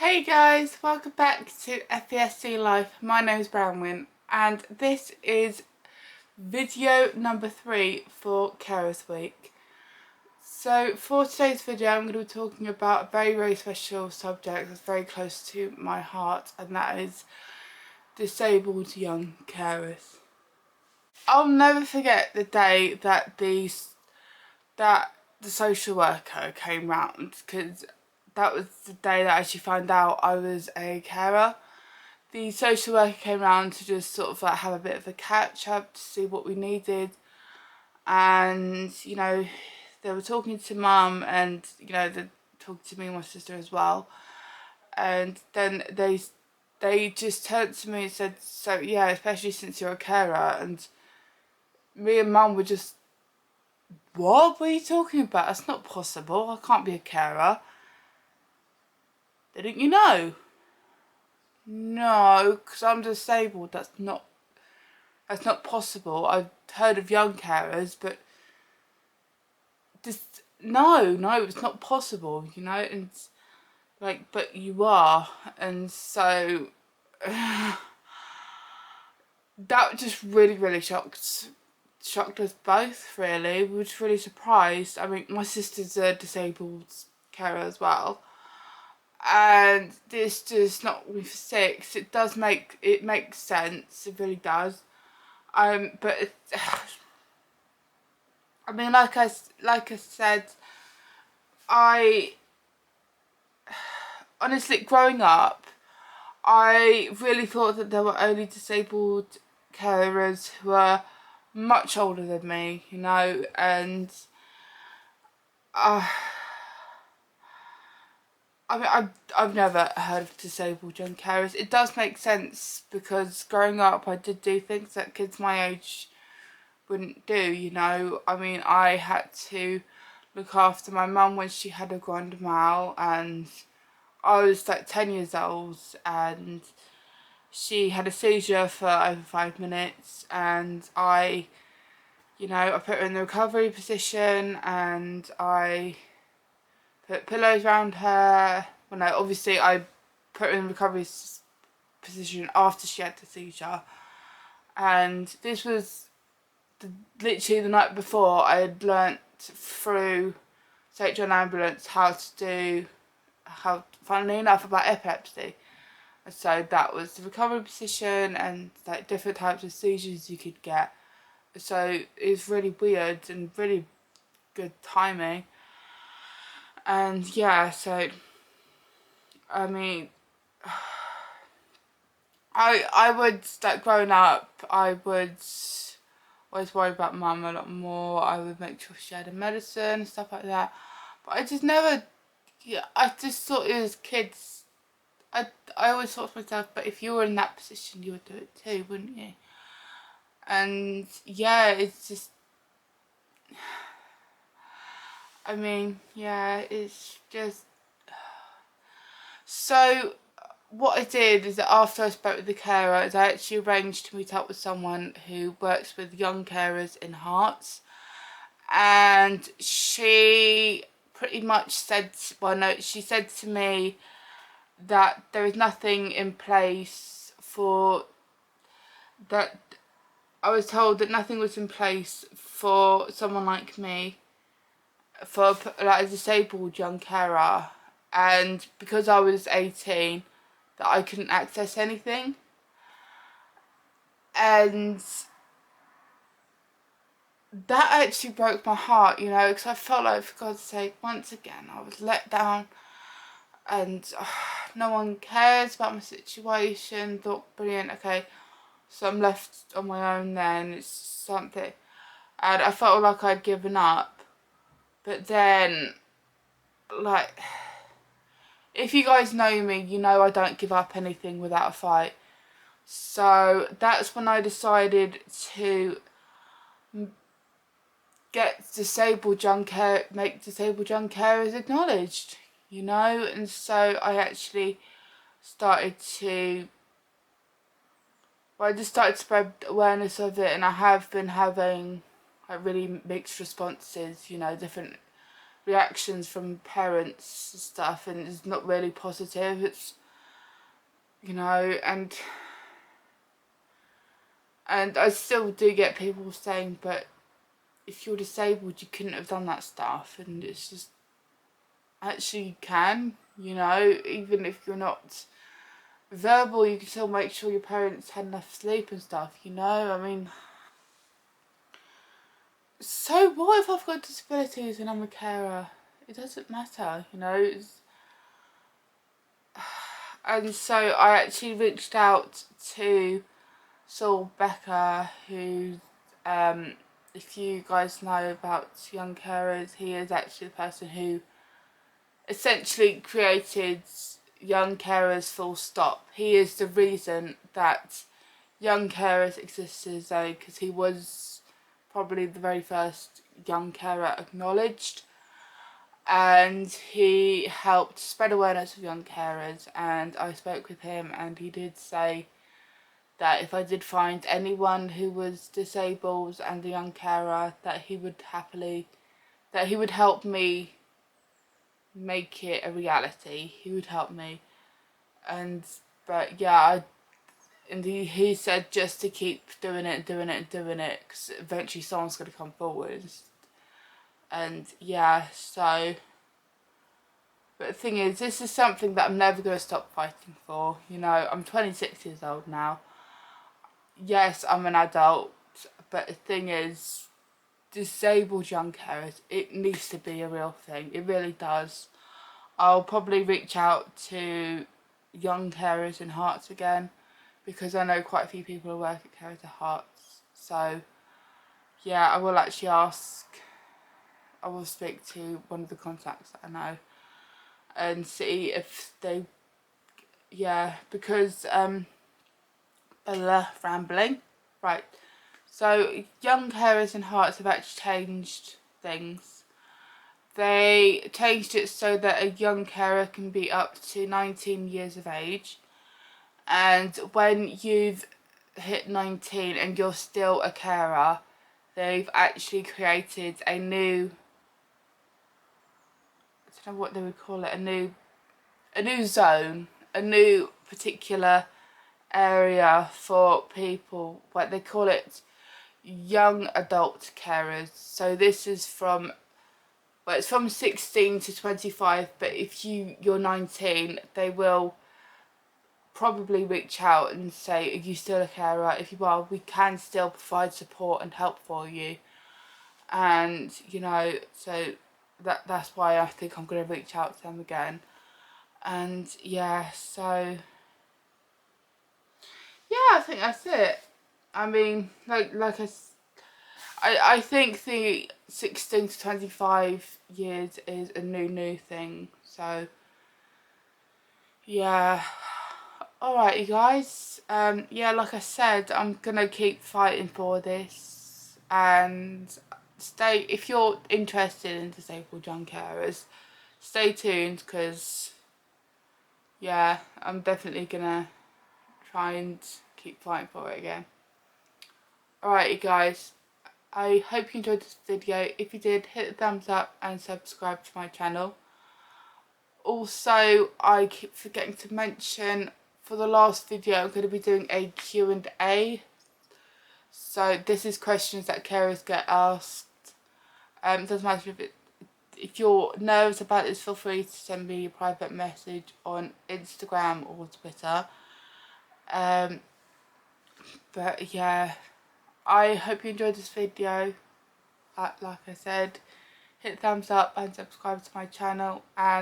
Hey guys, welcome back to FVSD Life. My name is Brownwyn and this is video number 3 for Carers Week. So for today's video I'm going to be talking about a very special subject that's very close to my heart, and that is disabled young carers. I'll never forget the day that the social worker came round, because that was the day that I actually found out I was a carer. The social worker came round to just sort of like have a bit of a catch up to see what we needed, and you know, they were talking to Mum, and you know, they talked to me and my sister as well, and then they just turned to me and said, so yeah, especially since you're a carer. And me and Mum were just, what are you talking about? That's not possible, I can't be a carer. Didn't you know? No, because I'm disabled. That's not possible. I've heard of young carers, but just no, it's not possible, you know. And like, but you are, and so that just really shocked us both. Really, we were just really surprised. I mean, my sister's a disabled carer as well, and this just knocked me for six. It makes sense. It really does. But it, I mean, like I said, I honestly, growing up, I really thought that there were only disabled carers who were much older than me, you know, and I mean, I've never heard of disabled young carers. It does make sense because growing up I did do things that kids my age wouldn't do, you know. I mean, I had to look after my mum when she had a grand mal, and I was like 10 years old, and she had a seizure for over 5 minutes, and I put her in the recovery position, and I put pillows around her. Well, no, obviously I put her in the recovery position after she had the seizure, and this was literally the night before I had learnt through St John Ambulance funnily enough, about epilepsy. And so that was the recovery position and like different types of seizures you could get. So it was really weird and really good timing. And yeah, so I mean, I would, like, growing up, I would always worry about Mum a lot more. I would make sure she had a medicine and stuff like that. But I just never, I just thought it was kids. I always thought to myself, but if you were in that position, you would do it too, wouldn't you? And yeah, it's just, I mean, yeah, it's just. So what I did is that after I spoke with the carer, is I actually arranged to meet up with someone who works with young carers in Hearts, and she pretty much said, well, no, she said to me that there is nothing in place for that. I was told that nothing was in place for someone like me, for like a disabled young carer, and because I was 18, that I couldn't access anything. And that actually broke my heart, you know, because I felt like, for God's sake, once again I was let down, and no one cares about my situation. Thought, brilliant, okay, so I'm left on my own then, it's something. And I felt like I'd given up. But then, like, if you guys know me, you know I don't give up anything without a fight. So that's when I decided to make disabled young carers acknowledged, you know. And so I actually started to, well, I just started to spread awareness of it, and I have been having like really mixed responses, you know, different reactions from parents and stuff, and it's not really positive. It's you know, and I still do get people saying, but if you're disabled, you couldn't have done that stuff. And it's just, actually you can, you know, even if you're not verbal, you can still make sure your parents had enough sleep and stuff, you know. I mean, so what if I've got disabilities and I'm a carer? It doesn't matter, you know. And so I actually reached out to Saul Becker, who, if you guys know about young carers, he is actually the person who essentially created young carers full stop. He is the reason that young carers exist today, because he was probably the very first young carer acknowledged, and he helped spread awareness of young carers. And I spoke with him, and he did say that if I did find anyone who was disabled and a young carer, that he would help me make it a reality. He would help me. And but yeah, and he said just to keep doing it, because eventually someone's going to come forward. And yeah, so, but the thing is, this is something that I'm never going to stop fighting for. You know, I'm 26 years old now. Yes, I'm an adult, but the thing is, disabled young carers, it needs to be a real thing. It really does. I'll probably reach out to young carers in Hearts again, because I know quite a few people who work at Carers at Hearts. So yeah, I will speak to one of the contacts that I know and see if they, yeah, because rambling, right. So young carers in Hearts have actually changed things. They changed it so that a young carer can be up to 19 years of age, and when you've hit 19 and you're still a carer, they've actually created a new, I don't know what they would call it, a new zone, a new particular area for people, what they call it, young adult carers. So this is from, well, it's from 16 to 25, but if you're 19, they will probably reach out and say, are you still a carer? If you are, we can still provide support and help for you. And you know, so that's why I think I'm going to reach out to them again. And yeah, so yeah, I think that's it. I mean, I think the 16 to 25 years is a new thing. So yeah. Alright, you guys. Yeah, like I said, I'm gonna keep fighting for this, and if you're interested in disabled young carers, stay tuned, because yeah, I'm definitely gonna try and keep fighting for it again. Alright, you guys, I hope you enjoyed this video. If you did, hit the thumbs up and subscribe to my channel. Also, I keep forgetting to mention, for the last video I'm going to be doing a Q&A. So this is questions that carers get asked. It doesn't matter if you're nervous about this, feel free to send me a private message on Instagram or Twitter. But yeah, I hope you enjoyed this video. Like I said, hit thumbs up and subscribe to my channel, and